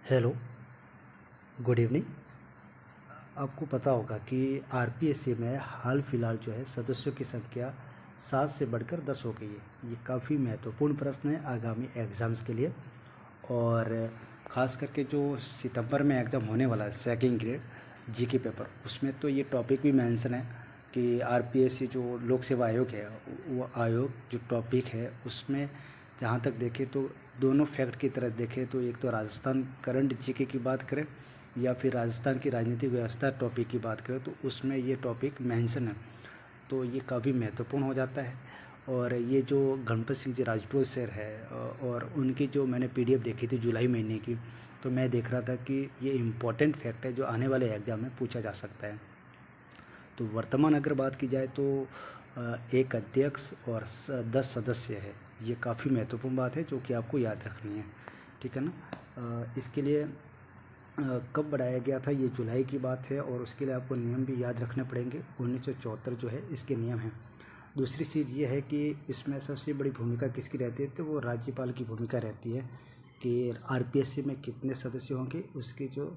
Hello, good evening. आपको पता होगा कि आरपीएससी में हाल फिलहाल जो है सदस्यों की संख्या 7 से बढ़कर 10 हो गई है। ये काफ़ी महत्वपूर्ण प्रश्न है आगामी एग्ज़ाम्स के लिए। और ख़ास करके जो सितंबर में एग्ज़ाम होने वाला है सेकंड ग्रेड जीके पेपर, उसमें तो ये टॉपिक भी मेंशन है कि आरपीएससी जो लोक सेवा आयोग है, वो आयोग जो टॉपिक है उसमें जहाँ तक देखें तो दोनों फैक्ट की तरह देखें तो एक तो राजस्थान करंट जीके की बात करें या फिर राजस्थान की राजनीतिक व्यवस्था टॉपिक की बात करें तो उसमें ये टॉपिक मेंशन है। तो ये काफ़ी महत्वपूर्ण हो जाता है। और ये जो गणपत सिंह जी राजपूत सर है और उनकी जो मैंने पीडीएफ देखी थी जुलाई महीने की, तो मैं देख रहा था कि ये इम्पोर्टेंट फैक्ट है जो आने वाले एग्ज़ाम में पूछा जा सकता है। तो वर्तमान अगर बात की जाए तो एक अध्यक्ष और 10 सदस्य है। ये काफ़ी महत्वपूर्ण बात है जो कि आपको याद रखनी है, ठीक है ना। इसके लिए कब बढ़ाया गया था, ये जुलाई की बात है। और उसके लिए आपको नियम भी याद रखने पड़ेंगे। 1974 जो है इसके नियम हैं। दूसरी चीज़ ये है कि इसमें सबसे बड़ी भूमिका किसकी रहती है, तो वो राज्यपाल की भूमिका रहती है कि आरपीएससी में कितने सदस्य होंगे, उसकी जो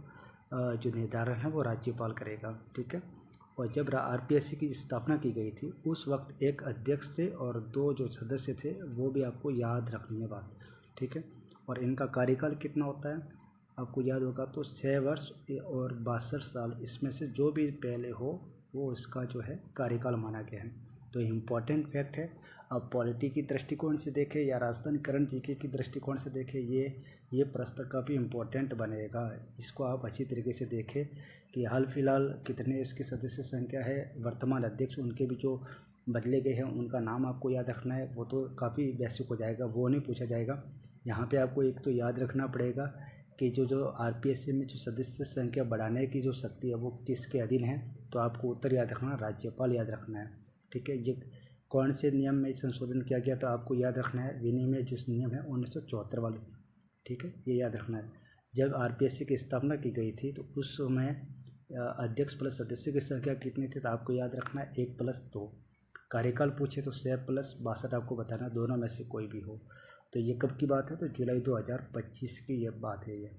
निर्धारण है वो राज्यपाल करेगा, ठीक है। और जब आरपीएससी की स्थापना की गई थी उस वक्त एक अध्यक्ष थे और 2 जो सदस्य थे, वो भी आपको याद रखनी है बात, ठीक है। और इनका कार्यकाल कितना होता है आपको याद होगा, तो 6 वर्ष और 62 साल, इसमें से जो भी पहले हो वो उसका जो है कार्यकाल माना गया है। तो इम्पॉर्टेंट फैक्ट है। अब पॉलिटी की दृष्टिकोण से देखें या राजस्थान करंट जीके की दृष्टिकोण से देखें, ये प्रश्न काफ़ी इम्पोर्टेंट बनेगा। इसको आप अच्छी तरीके से देखें कि हाल फिलहाल कितने इसकी सदस्य संख्या है, वर्तमान अध्यक्ष उनके भी जो बदले गए हैं उनका नाम आपको याद रखना है। वो तो काफ़ी बेसिक हो जाएगा, वो नहीं पूछा जाएगा। यहाँ पे आपको एक तो याद रखना पड़ेगा कि जो आरपीएससी में जो सदस्य संख्या बढ़ाने की जो शक्ति है वो किसके अधीन है। तो आपको उत्तर याद रखना, राज्यपाल याद रखना है, ठीक है। ये कौन से नियम में संशोधन किया गया तो आपको याद रखना है, विनिमय जो नियम है 1974 वाले, ठीक है, ये याद रखना है। जब आरपीएससी की स्थापना की गई थी तो उस समय अध्यक्ष प्लस सदस्य की संख्या कितनी थी, तो आपको याद रखना है 1+2। कार्यकाल पूछे तो 6 + 62 आपको बताना, दोनों में से कोई भी हो। तो ये कब की बात है, तो जुलाई 2025 की ये बात है ये।